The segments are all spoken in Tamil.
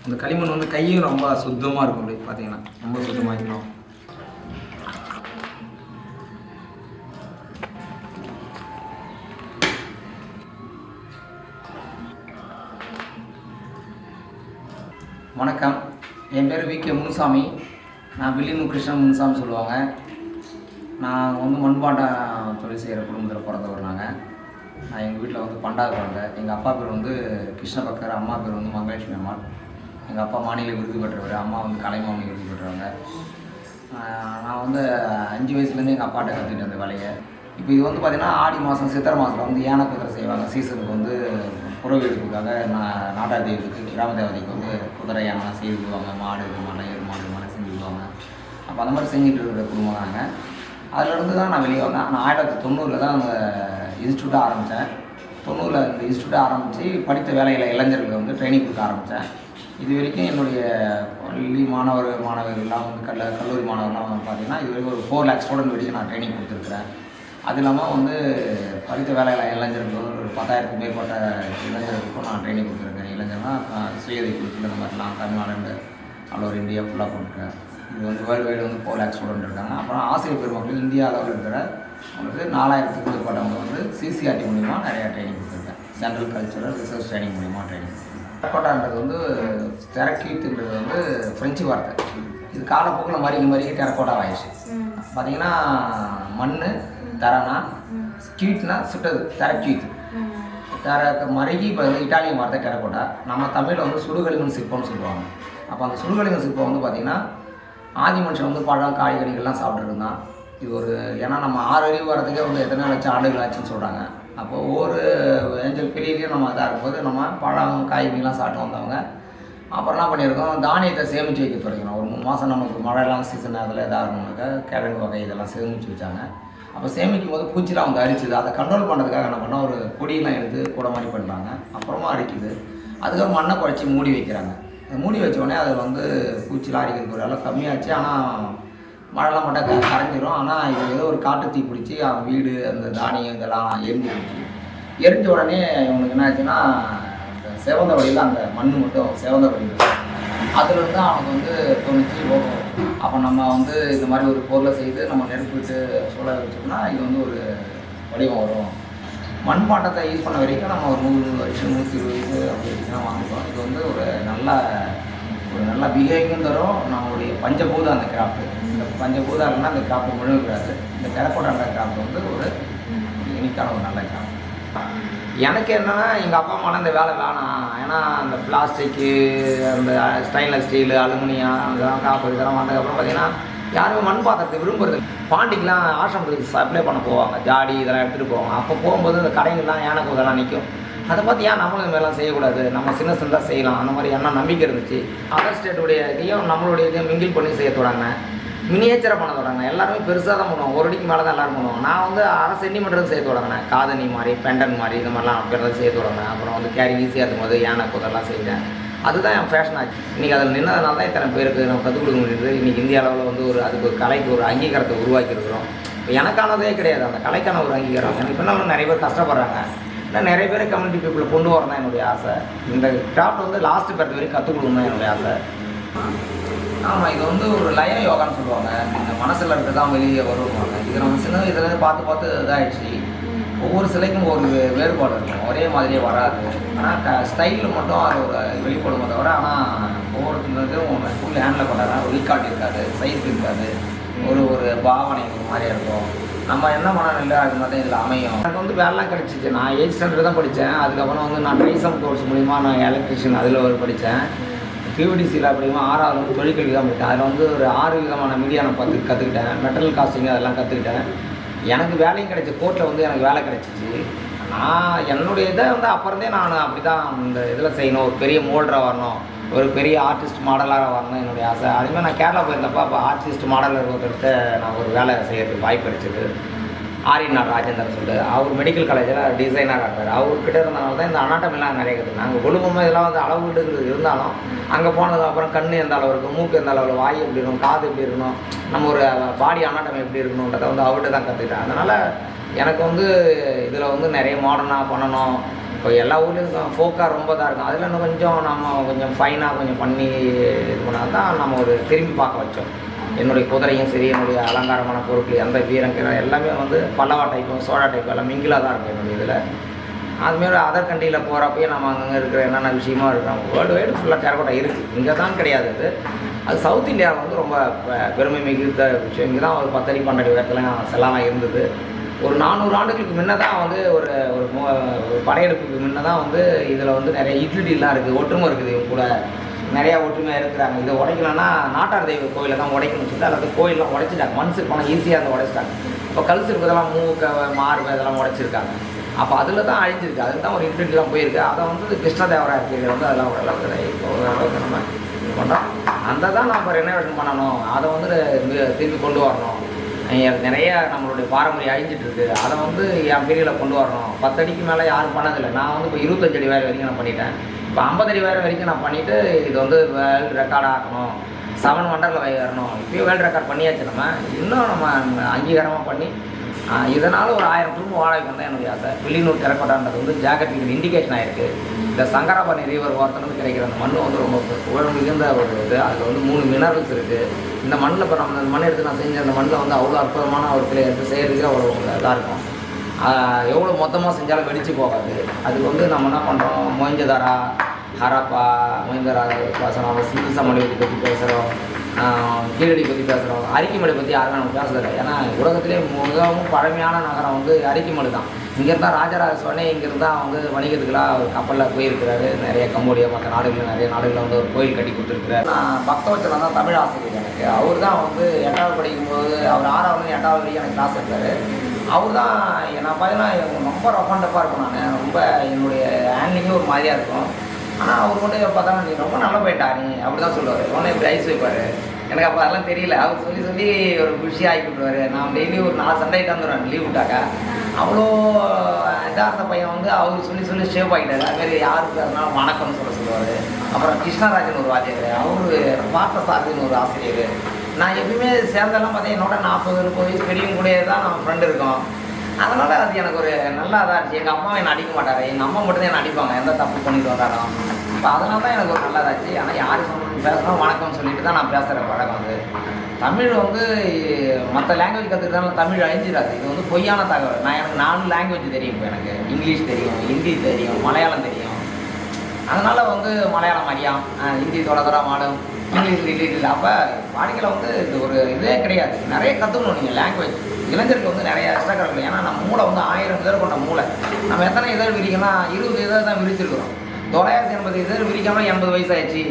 அந்த களிமண் வந்து கையும் ரொம்ப சுத்தமாக இருக்கும். அப்படி பார்த்தீங்கன்னா ரொம்ப சுத்தமாகிக்கணும். வணக்கம், என் பேர் வி.கே. முனுசாமி. நான் வில்லியனூர் கிருஷ்ணன் முனுசாமி சொல்லுவாங்க. நான் வந்து மண்பாண்டம் தொழில் செய்கிற குடும்பத்தில் பிறந்தவர். நான் எங்கள் வீட்டில் வந்து பண்டாவது குழந்தை. எங்கள் அப்பா பேர் வந்து கிருஷ்ணபக்கர், அம்மா பேர் வந்து மங்கலட்சுமி அம்மாள். எங்கள் அப்பா மாநில விருது பெற்றவர், அம்மா வந்து கலைமாமணி விருது பெற்றவங்க. நான் வந்து 5 வயசுலேருந்து எங்கள் அப்பாட்ட கற்றுக்கிட்டு அந்த வேலையை. இப்போ இது வந்து பார்த்திங்கன்னா ஆடி மாதம் சித்திரை மாதத்தில் வந்து யானை குதிரை செய்வாங்க. சீசனுக்கு வந்து புறவு எடுக்கிறதுக்காக நாட்டார் தெய்வத்துக்கு, கிராம தேவதைக்கு வந்து குதிரை யானைலாம் செய்து விடுவாங்க. மாடு மாடை எரு மாடு செஞ்சு விடுவாங்க. அப்போ அந்த மாதிரி செஞ்சுட்டு இருக்கிற குடும்பம் நாங்கள். அதிலிருந்து தான் நான் வெளியே வந்தேன். நான் 1990 தான் அந்த இன்ஸ்டியூட்டை ஆரம்பித்தேன். 90 இந்த இன்ஸ்டியூட்டை ஆரம்பித்து படித்த வேலையில் இளைஞர்களுக்கு வந்து ட்ரைனிங் கொடுக்க ஆரம்பித்தேன். இது வரைக்கும் என்னுடைய பள்ளி மாணவர்கள்லாம் வந்து கல்லூரி மாணவர்கள்லாம் வந்து பார்த்திங்கன்னா இது வரைக்கும் ஒரு 4 lakh ஸ்டூடெண்ட் வரைக்கும் நான் ட்ரைனிங் கொடுத்துருக்குறேன். அது இல்லாமல் வந்து படித்த வேலையில் இளைஞர்கள் ஒரு 10,000க்கும் மேற்பட்ட இளைஞர்களுக்கும் நான் ட்ரைனிங் கொடுத்துருக்கேன். இளைஞர்னால் சுயதை குழுக்கள் இந்த மாதிரிலாம் தமிழ்நாடு ஆல் ஓவர் இந்தியா ஃபுல்லாக போட்டிருக்கேன். இது வந்து வேர்ல்டு வைடு வந்து 4 lakh ஸ்டூடெண்ட் இருக்காங்க. அப்புறம் ஆசிரியர் பெருமக்கள் இந்தியா அளவில் இருக்கிற அவங்களுக்கு 4,000க்கும் மேற்பட்டவங்க வந்து சிசிஆர்டி மூலிமா நிறையா ட்ரைனிங் கொடுத்துருக்கேன். சென்ட்ரல் கல்ச்சுரல் ரிசர்ச் ட்ரைனிங் மூலிமா ட்ரைனிங். டெரக்கோட்டான்றது வந்து டெரக்யூத்துன்றது வந்து ஃப்ரெஞ்சு வார்த்தை. இது காலப்போக்கில் மறிக்க டெரக்கோட்டா ஆயிடுச்சு. பார்த்தீங்கன்னா மண் தரனா, ஸ்கீட்னா சுட்டது, டெரக்யூத். மருகி இப்போ வந்து இட்டாலியன் வார்த்தை டெரக்கோட்டா. நம்ம தமிழில் வந்து சுடுகளிமண் சிற்பம்னு சொல்லுவாங்க. அப்போ அந்த சுடுகளிமண் சிற்பம் வந்து பார்த்திங்கன்னா ஆதி மனுஷன் வந்து பழம் காய்கறிகள்லாம் சாப்பிட்ருந்தான். இது ஒரு ஏன்னா நம்ம 6 அறிவு வரதுக்கே வந்து எத்தனை லட்சம் ஆண்டுகள் ஆச்சுன்னு சொல்கிறாங்க. அப்போ ஒவ்வொரு ஏஞ்சல் பிரியிலையும் நம்ம இதாக இருக்கும்போது நம்ம பழம் காய்கறிலாம் சாப்பிட்டு வந்தவங்க. அப்புறம் என்ன பண்ணியிருக்கோம், தானியத்தை சேமித்து வைக்க தொடங்கினோம். ஒரு 3 மாதம் நமக்கு மழைலாம் சீசன் அதில் எதாக இருக்கணும்னாக்கா கிழங்கு வகை இதெல்லாம் சேமித்து வச்சாங்க. அப்போ சேமிக்கும் போது பூச்சிலாம் வந்து அரிச்சுது. அதை கண்ட்ரோல் பண்ணுறதுக்காக என்ன பண்ணால் ஒரு கொடியெல்லாம் எடுத்து கூட மாதிரி பண்ணுறாங்க. அப்புறமா அரிக்குது. அதுக்கப்புறம் மண்ணை குழச்சி மூடி வைக்கிறாங்க. மூடி வச்சோடனே அதில் வந்து பூச்சிலாம் அரிக்கிறதுக்கு ஒரு அளவு கம்மியாச்சு. ஆனால் மழைலாம் மட்டும் கரைஞ்சிரும். ஆனால் இது ஏதோ ஒரு காட்டு தீ பிடிச்சி அவன் வீடு அந்த தானியம் இதெல்லாம் எரிஞ்சிருச்சு. எரிஞ்ச உடனே இவனுக்கு என்ன ஆச்சுன்னா அந்த செவந்த வழியில் அந்த மண் மட்டும் செவந்த வழியில் அதுலேருந்து அவனுக்கு வந்து தோணுச்சு போகும். அப்போ நம்ம வந்து இந்த மாதிரி ஒரு பொருளை செய்து நம்ம நெருப்பு விட்டு சூழ வச்சோம்னா இது வந்து ஒரு வடிவம் வரும். மண்பாட்டத்தை யூஸ் பண்ண வரைக்கும் நம்ம ஒரு 100 வருஷம் 120 வயசு அப்படி வச்சுதான் வாங்கிப்போம். இது வந்து ஒரு நல்ல பிஹேவியும் தரும். நம்மளுடைய பஞ்சபூதம் அந்த கிராஃப்ட். இந்த பஞ்சபூதம் இல்லைன்னா அந்த கிராஃப்ட் முழுகிறாது. இந்த டெரக்கோட்டா கிராஃப்ட் வந்து ஒரு யூனிக்கான ஒரு நல்ல கிராஃப்ட். எனக்கு என்னென்னா எங்கள் அப்பா அம்மாலாம் இந்த வேலை வேணாம். ஏன்னா அந்த பிளாஸ்டிக்கு, அந்த ஸ்டெயின்லெஸ் ஸ்டீலு, அலுமினியம் அதெல்லாம் காப்பர் இதெல்லாம் வந்ததுக்கப்புறம் பார்த்திங்கன்னா யாருமே மண் பாத்திரத்தை விரும்புறது. பாண்டிக்கெலாம் ஆசிரமத்துக்கு சப்ளை பண்ண போவாங்க. ஜாடி இதெல்லாம் எடுத்துகிட்டு போவாங்க. அப்போ போகும்போது இந்த கடைங்கள்லாம் யானை இதெல்லாம் நிற்கும். அதை பார்த்து ஏன் நம்மளும் இந்த மாதிரிலாம் செய்யக்கூடாது, நம்ம சின்னதாக செய்யலாம், அந்த மாதிரி என்ன நம்பிக்கை இருந்துச்சு. அதர் ஸ்டேட்டுடைய இதையும் நம்மளுடைய இதையும் மிங்கிள் பண்ணி செய்ய தொடங்க, மினியேச்சராக பண்ண தொடங்க. எல்லாருமே பெருசாக தான் பண்ணுவோம். 1 அடிக்கு மேலே தான் எல்லோரும் பண்ணுவோம். நான் வந்து 1/2 சென்டிமீட்டர் செய்ய தொடங்கினேன். காதணி மாதிரி, பெண்டன் மாதிரி இது மாதிரிலாம் பெருசாக செய்ய தொடங்கினேன். அப்புறம் வந்து கேரி ஈஸியாக இருக்கும்போது யானை குதிரெல்லாம் செஞ்சேன். அதுதான் என் ஃபேஷன் ஆச்சு. இன்றைக்கி அதில் நின்றதுனால தான் இத்தனை பேருக்கு நம்ம கற்றுக் கொடுக்க முடியுது. இன்றைக்கி இந்திய அளவில் வந்து அதுக்கு ஒரு கலைக்கு ஒரு அங்கீகாரத்தை உருவாக்கியிருக்கிறோம். இப்போ எனக்கானதே கிடையாது, அந்த கலைக்கான ஒரு அங்கீகாரம். எனக்கு இப்போ நிறைய பேர் கஷ்டப்படுறாங்க. நான் நிறைய பேர் கம்யூனிட்டி பீப்புளை கொண்டு வரணும் தான் என்னுடைய ஆசை. இந்த கிராஃப்ட் வந்து லாஸ்ட்டு பேர்த்து வரைக்கும் கற்றுக் கொடுக்கணும் தான் என்னுடைய ஆசை. ஆமாம், இது வந்து ஒரு லய யோகான்னு சொல்லுவாங்க. இந்த மனசில் இருக்கிறது தான் வெளியே வருவாங்க. இது நம்ம சின்ன இதில் பார்த்து இதாகிடுச்சு. ஒவ்வொரு சிலைக்கும் ஒரு வேறுபாடு இருக்கும், ஒரே மாதிரியே வராது. ஆனால் ஸ்டைலில் மட்டும் அது ஒரு வெளிப்படுமே தவிர, ஆனால் ஒவ்வொருத்தருக்கும் ஃபுல் ஹேண்டில் பண்ணுறாங்க. ஒரு ஈக்காட்டு இருக்காது, சைஸ் இருக்காது, ஒரு பாவனை ஒரு மாதிரியாக இருக்கும். நம்ம என்ன பண்ணணும் இல்லை அது மாதிரி இதில் அமையும். எனக்கு வந்து வேலைலாம் கிடச்சிச்சு. நான் 8th ஸ்டாண்டர்ட் தான் படித்தேன். அதுக்கப்புறம் வந்து நான் ட்ரைசம் கோர்ஸ் மூலிமா நான் எலக்ட்ரிஷியன் அதில் ஒரு படித்தேன். பியூடிசியில் அப்படிமா 6வது வந்து தொழிற்கல்வி தான் படித்தேன். அதில் வந்து ஒரு 6 விதமான மீடியா நான் கற்றுக்கிட்டேன். மெட்டல் காஸ்டிங் அதெல்லாம் கற்றுக்கிட்டேன். எனக்கு வேலையும் கிடைச்சி, கோர்ட்டில் வந்து எனக்கு வேலை கிடச்சிச்சு. நான் என்னுடைய இதை வந்து அப்புறந்தே நான் அப்படி தான் இந்த இதில் செய்யணும், ஒரு பெரிய மோல்டராக வரணும், ஒரு பெரிய ஆர்டிஸ்ட் மாடலாக வரணும் என்னுடைய ஆசை. அதுமாதிரி நான் கேரளா போயிருந்தப்போ அப்போ ஆர்டிஸ்ட் மாடலர் ஒருத்தர்கிட்ட நான் ஒரு வேலை செய்யறதுக்கு வாய்ப்பு கிடைச்சிது. ஆரியநாத் ராஜேந்தர் சொல்லிட்டு அவர் மெடிக்கல் காலேஜில் டிசைனாக இருக்கார். அவர்கிட்ட இருந்தனால தான் இந்த அனாட்டமிலாம் நிறைய இருக்குது. நாங்கள் குடும்பமாக இதெல்லாம் வந்து அளவுடு இருந்தாலும் அங்கே போனதுக்கப்புறம் கண் எந்த அளவு இருக்கும், மூக்கு எந்த அளவில், வாய் எப்படி இருக்கணும், காது எப்படி இருக்கணும், நம்ம ஒரு பாடி அனாட்டமி எப்படி இருக்கணுன்றதை வந்து அவர்கிட்ட தான் கற்றுக்கிட்டேன். அதனால் எனக்கு வந்து இதில் வந்து நிறைய மாடர்னாக பண்ணணும், இப்போ எல்லா ஊர்லேயும் ஃபோக்காக ரொம்ப தான் இருக்கும். அதில் இன்னும் கொஞ்சம் நம்ம கொஞ்சம் ஃபைனாக கொஞ்சம் பண்ணி இது பண்ணால் தான் நம்ம ஒரு திரும்பி பார்க்க வச்சோம். என்னுடைய குதிரையும் சரி, என்னுடைய அலங்காரமான பொருட்கள், எந்த வீரங்கிற எல்லாமே வந்து பல்லவா டைப்பும் சோழா டைப்பு எல்லாம் மிங்கிலாக தான் இருக்கும் என்னுடைய இதில். அதுமாரி அதர் கண்ட்ரியில் போகிறப்பயே நம்ம அங்கங்கே இருக்கிற என்னென்ன விஷயமா இருக்கிறோம். வேர்ல்டு வைடு ஃபுல்லாக டெரகோட்டா இருக்குது. இங்கே தான் கிடையாது அது சவுத் இந்தியாவில் வந்து ரொம்ப பெருமை மிகுந்த விஷயம். இங்கே தான் ஒரு 10 அடி 12 அடி உயரத்துலாம் செல்லாம் இருந்தது. ஒரு 400 ஆண்டுகளுக்கு முன்ன தான் வந்து ஒரு படையெடுப்புக்கு முன்ன தான் வந்து இதில் வந்து நிறைய யூட்டிலிட்டிலாம் இருக்குது, ஒற்றுமை இருக்குது. இவங்க கூட நிறையா ஒற்றுமையாக இருக்கிறாங்க. இதை உடைக்கலன்னா நாட்டார் தெய்வ கோயிலை தான் உடைக்கணும்னு சொல்லிட்டு அல்லது கோயிலெலாம் உடைச்சிட்டாங்க. மண் சிற்பம் ஈஸியாக அந்த உடைச்சிட்டாங்க. இப்போ கல் சிற்பத்தெல்லாம் மூக்க மார்பு இதெல்லாம் உடைச்சிருக்காங்க. அப்போ அதில் தான் அழிஞ்சிருக்கு. அதுக்கு தான் ஒரு யூட்டிலிட்டிலாம் போயிருக்கு. அதை வந்து கிருஷ்ணதேவராயர் பீரியட் வந்து அதெல்லாம் ஓரளவுக்கு நம்ம இது பண்ணுறோம். அந்த தான் நம்ம ரெனோவேஷன் பண்ணணும். அதை வந்து திருப்பி கொண்டு வரணும். நிறைய நம்மளுடைய பாரம்பரியம் அழிஞ்சிட்ருக்கு. அதை வந்து என் பீரியடில் கொண்டு வரணும். 10 அடிக்கு மேலே யாரும் பண்ணதில்லை. நான் வந்து இப்போ 25 அடி வரைக்கும் நான் பண்ணிட்டேன். இப்போ 50 அடி வரைக்கும் நான் பண்ணிவிட்டு இது வந்து வேர்ல்டு ரெக்கார்ட் ஆக்கணும், 7 வண்டரில் வரணும். இப்போயும் வேர்ல்டு ரெக்கார்ட் பண்ணியாச்சு. நம்ம இன்னும் நம்ம அங்கீகாரமாக பண்ணி இதனால் ஒரு 1000 குடும்பம் வாடகைக்கு வந்தால் என்னுடைய ஆசை. வில்லியனூர் டெரகோட்டான்றது வந்து ஜாகிரபிக்கல் இண்டிகேஷன் ஆகிருக்கு. இந்த சங்கராபரணி ரிவர் ஓரத்துலேருந்து கிடைக்கிற அந்த மண் வந்து ரொம்ப உழவு மிகுந்த ஒரு இது. அதில் வந்து 3 மினரல்ஸ் இருக்குது. இந்த மண்ணில் இப்போ நம்ம அந்த மண் எடுத்து நான் செஞ்ச அந்த மண்ணில் வந்து அவ்வளோ அற்புதமான ஒரு பிள்ளை எடுத்து செய்கிறதுக்கு அவ்வளோ இதாக இருக்கும். எவ்வளோ மொத்தமாக செஞ்சாலும் வெடிச்சு போகாது. அதுக்கு வந்து நம்ம என்ன பண்ணுறோம், மொஹஞ்சதாரா, ஹரப்பா, பேசுகிறோம், சிந்து சமவெளி பற்றி பேசுகிறோம், கீழடி பற்றி பேசுகிறோம். அரிக்கிமலை பற்றி யாருமே நம்ம பேசுறதில்லை. ஏன்னா உலகத்திலே மிகவும் பழமையான நகரம் வந்து அரிக்கிமலை தான். இங்கேருந்தா ராஜராஜ சோழனே இங்கேருந்தா வந்து வணிகத்துக்கெல்லாம் ஒரு கப்பலில் போயிருக்கிறாரு. நிறைய கம்போடியா மற்ற நாடுகளில் நிறைய நாடுகளில் வந்து ஒரு கோயில் கட்டி கொடுத்துருக்குறாரு. நான் பக்தவச்சலம் தான் தமிழ் ஆசிரியர் எனக்கு. அவர் தான் வந்து 8வது படிக்கும்போது அவர் 6வது 8வது வரைக்கும் எனக்கு கிளாஸ் எடுத்தார். அவர் தான் நான் பார்த்தீங்கன்னா ரொம்ப ரஃபண்டப்பாக இருக்கும். நான் ரொம்ப என்னுடைய ஹேண்ட்லிங்கும் ஒரு மாதிரியாக இருக்கும். ஆனால் அவர் கொண்டு பார்த்தா நீ ரொம்ப நல்லா போயிட்டா நீ அப்படி தான் சொல்லுவார். உடனே இப்படி ஐஸ் வைப்பார். எனக்கு அப்போ அதெல்லாம் தெரியல. அவர் சொல்லி ஒரு குஷியாக ஆகி விட்டுருவார். நான் டெய்லி ஒரு 4 சண்டை தந்துடுவேன் லீவ் விட்டாக்கா. அவ்வளோ இதாக இருந்த பையன் வந்து அவர் சொல்லி ஷேப் ஆகிட்டார். அதுமாரி யாருக்கு அதனால வணக்கம்னு சொல்லுவார். அப்புறம் கிருஷ்ணராஜன் ஒரு வாத்தியார், அவரு பார்த்தசாரதின்னு ஒரு ஆசிரியர். நான் எப்பயுமே சேர்ந்தெல்லாம் பார்த்தீங்கன்னா என்னோட 40 வயசு பெரியவங்க கூட தான் நம்ம ஃப்ரெண்டு இருக்கோம். அதனால் அது எனக்கு ஒரு நல்லா இதாக இருந்துச்சு. எங்கள் அம்மாவை என்னை அடிக்க மாட்டார், எங்கள் அம்மா மட்டும் தான் என்னை அடிப்பாங்க எந்த தப்பு பண்ணிட்டு வந்தாலும். இப்போ அதனால தான் எனக்கு ஒரு நல்லா இதாச்சு. ஆனால் யார் பேசணும் வணக்கம் சொல்லிட்டு தான் நான் பேசுகிற பழக்கம். வந்து தமிழ் வந்து மற்ற லாங்குவேஜ் கற்றுக்கிட்டாலும் தமிழ் அழிஞ்சிடாது. இது வந்து பொய்யான தகவல். எனக்கு 4 லாங்குவேஜ் தெரியும். இப்போ எனக்கு இங்கிலீஷ் தெரியும், ஹிந்தி தெரியும், மலையாளம் தெரியும். அதனால் வந்து மலையாளம் அறியாம், ஹிந்தி தொடர மாடும், இங்கிலீஷ் ரிலேட்டட். அப்போ வாழ்க்கையில் வந்து இது ஒரு இதே கிடையாது. நிறைய கற்றுக்கணும் நீங்கள் லாங்குவேஜ். இளைஞருக்கு வந்து நிறைய எக்ஸ்ட்ரா கிடைக்கும். ஏன்னா நம்ம மூளை வந்து 1000 இதழ் கொண்ட மூளை. நம்ம எத்தனை இதழ் விரிக்கணும்னா 20 இதழ் தான் விரிச்சிருக்கிறோம். 980 இதழ் விரிக்காமல் 80 வயசாகிடுச்சு.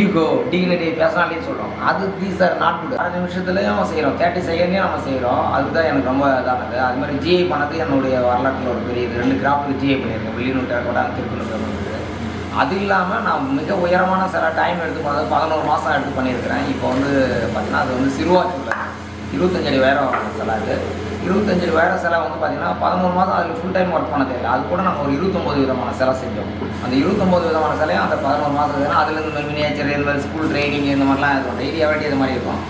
ஈகோ, டிகினிட்டி, பேர்சனாலிட்டின்னு சொல்கிறோம். அது தீஸ் ஆர் நாட் குட். 6 நிமிஷத்துலேயும் நம்ம செய்கிறோம், 30 செகண்ட்லேயும் நம்ம செய்கிறோம். அதுதான் எனக்கு ரொம்ப இதானது. அது மாதிரி ஜிஐ பண்ணது என்னுடைய வரலாற்றில் ஒரு பெரிய 2 கிராஃப்ட்டுக்கு ஜிஐ பண்ணியிருக்கேன். வில்லியனூர் டெரகோட்டா, திருப்பூர். அது இல்லாமல் நான் மிக உயரமான சில டைம் எடுத்து போனது 11 மாதம் எடுத்து பண்ணியிருக்கிறேன். இப்போ வந்து பார்த்தீங்கன்னா அது வந்து சிறுவாச்சூரில் 25 அடி உயரம் சிலை. அது 25 அடி உயரம் சிலை வந்து பார்த்தீங்கன்னா 11 மாதம் அதில் ஃபுல் டைம் ஒர்க் பண்ண தேவை. அது கூட நம்ம ஒரு 29 விதமான சிலை செஞ்சோம். அந்த 29 விதமான சிலையும் அந்த 11 மாதம் அதுலேருந்து மினியேச்சர், இந்த மாதிரி ஸ்கூல் ட்ரைனிங் இந்த மாதிரிலாம் இருக்கும். டெய்லி எவ்வளோ இது மாதிரி இருக்கும்.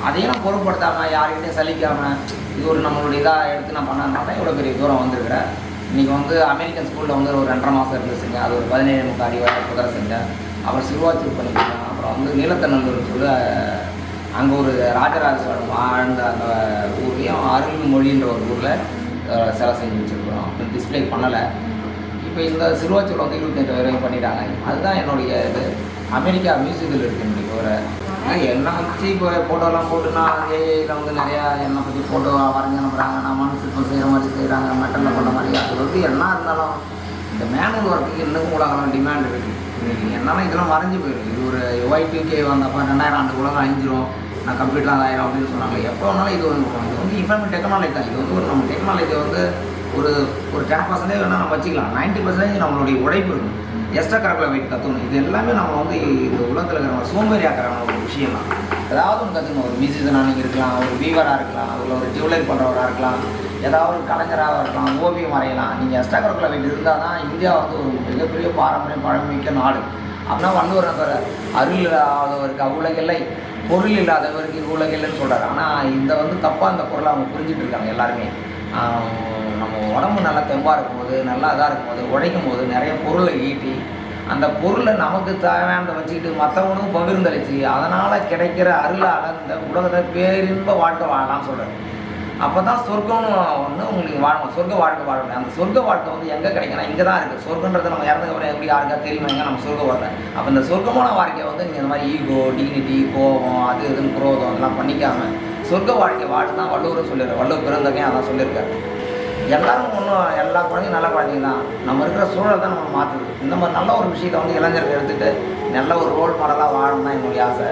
அதையும் நான் பொருட்படுத்தாமல் யாருக்கிட்டையும் சலிக்காமல் இது ஒரு நம்மளுடைய இதாக எடுத்து நான் பண்ணதுனால தான் இவ்வளோ பெரிய தூரம் வந்துருக்கிறேன். இன்றைக்கி வந்து அமெரிக்கன் ஸ்கூலில் வந்து ஒரு 2.5 மாதம் இருந்து செஞ்சேன். அது ஒரு 17 அடி குதிரை செஞ்சேன். அப்புறம் சிறுவாச்சூர் பண்ணிக்கிறேன். அப்புறம் வந்து நீலத்தநல்லூர்னு சொல்லி அங்கே ஒரு ராஜராஜ சோழன் வாழ்ந்த அந்த ஊர்லேயும் அருள்மொழின்ற ஒரு ஊரில் சிலை செஞ்சு வச்சுருக்கிறோம். டிஸ்பிளே பண்ணலை. இப்போ இந்த சிறுவாச்சூரில் வந்து 28 வரைக்கும் பண்ணிட்டாங்க. அதுதான் என்னுடைய இது. அமெரிக்கா மியூசியத்தில் இருக்குது இன்றைக்கி ஒரு என்ன வச்சு இப்போ ஃபோட்டோலாம் போட்டு நான் ஏஐயில் வந்து நிறையா என்னை பற்றி ஃபோட்டோ வரைஞ்சி அனுப்புகிறாங்க. நான் மனுஷன் செய்கிற மாதிரி செய்கிறாங்க, மெட்டலில் பண்ண மாதிரி. அது வந்து என்ன இருந்தாலும் இந்த மேனுவல் ஒர்க்குக்கு இன்னும் உலகம் டிமாண்ட் இருக்குது. இன்றைக்கி என்னால் இதெல்லாம் வரைஞ்சி போயிருக்கு. இது ஒரு Y2K வந்தப்போ 2000 ஆண்டு உலகம் அழிஞ்சிரும், நான் கம்ப்யூட்டர் ஆயிரும் அப்படின்னு சொன்னாங்க. எப்போ வேணாலும் இது வந்து இன்ஃபர்மேட் டெக்னாலஜி தான். இது வந்து ஒரு நம்ம டெக்னாலஜி வந்து ஒரு 10% வேணால் நம்ம வச்சுக்கலாம். 90% நம்மளுடைய உழைப்பு இருக்கும். எக்ஸ்ட்ரா கரப்பில் வெயிட் கற்றுக்கணும். இது எல்லாமே நம்ம வந்து இந்த உலகத்தில் இருக்கிற சோம்பேறி ஆக்கிற ஒரு விஷயம் தான். ஏதாவது ஒன்று கற்றுக்கணும். ஒரு மியூசிஷியனாக நீங்கள் இருக்கலாம், ஒரு வீவராக இருக்கலாம், அதில் ஒரு ஜுவல்லரி பண்ணுறவராக இருக்கலாம், ஏதாவது ஒரு கலைஞராக இருக்கலாம், ஓவியம் வரையலாம். நீங்கள் எக்ஸ்ட்ரா கரப்பில் வெயிட் இருந்தால் தான் இந்தியா வந்து ஒரு மிகப்பெரிய பாரம்பரியம் பழமிக்க நாடு. அப்படின்னா வள்ளுவர் அருள் இல்லாதவருக்கு அவ்வுலகில்லை, பொருள் இல்லாதவருக்கு இவ்வுலகில்லைன்னு சொல்கிறார். ஆனால் இந்த வந்து தப்பாக அந்த பொருளை அவங்க புரிஞ்சுட்டு இருக்காங்க எல்லாருமே. நம்ம உடம்பு நல்லா தெம்பாக இருக்கும்போது, நல்லா இதாக இருக்கும்போது, உழைக்கும் போது நிறைய பொருளை ஈட்டி, அந்த பொருளை நமக்கு தேவையானதை வச்சுக்கிட்டு மற்றவனுக்கும் பகிர்ந்தளிச்சு, அதனால் கிடைக்கிற அருளால் இந்த உலகத்தில் பேரின்ப வாழ்க்கை வாழலாம்னு சொல்கிறார். அப்போ தான் சொர்க்கம்னு ஒன்று உங்களுக்கு வாழணும், சொர்க்க வாழ்க்கை வாழ முடியும். அந்த சொர்க்க வாழ்க்கை வந்து எங்கே கிடைக்கணும், இங்கே தான் இருக்குது. சொர்க்கன்றது நம்ம இறந்ததுக்கப்புறம் எப்படி யாருக்கா தெரியுமா எங்கே நம்ம சொர்க்க வாழ்க்கை. அப்போ இந்த சொர்க்கமான வாழ்க்கையை வந்து நீங்கள் இந்த மாதிரி ஈகோ, டிகினிட்டி, கோபம், அது இதுன்னு குரோதம் இதெல்லாம் பண்ணிக்காமல் சொர்க்க வாழ்க்கை வாழ்க்கை தான் வள்ளுவரும் சொல்லிடுறார். வள்ளுவர் பிறந்தவங்க அதான் சொல்லியிருக்காரு. எல்லாரும் ஒன்றும் எல்லா குழந்தையும் நல்ல குழந்தைங்க தான். நம்ம இருக்கிற சூழல் தான் நம்ம மாற்றுது. இந்த மாதிரி நல்ல ஒரு விஷயத்தை வந்து இளைஞர்கள் எடுத்துகிட்டு நல்ல ஒரு ரோல் மாடலாக வாழணும் தான் என்னுடைய ஆசை.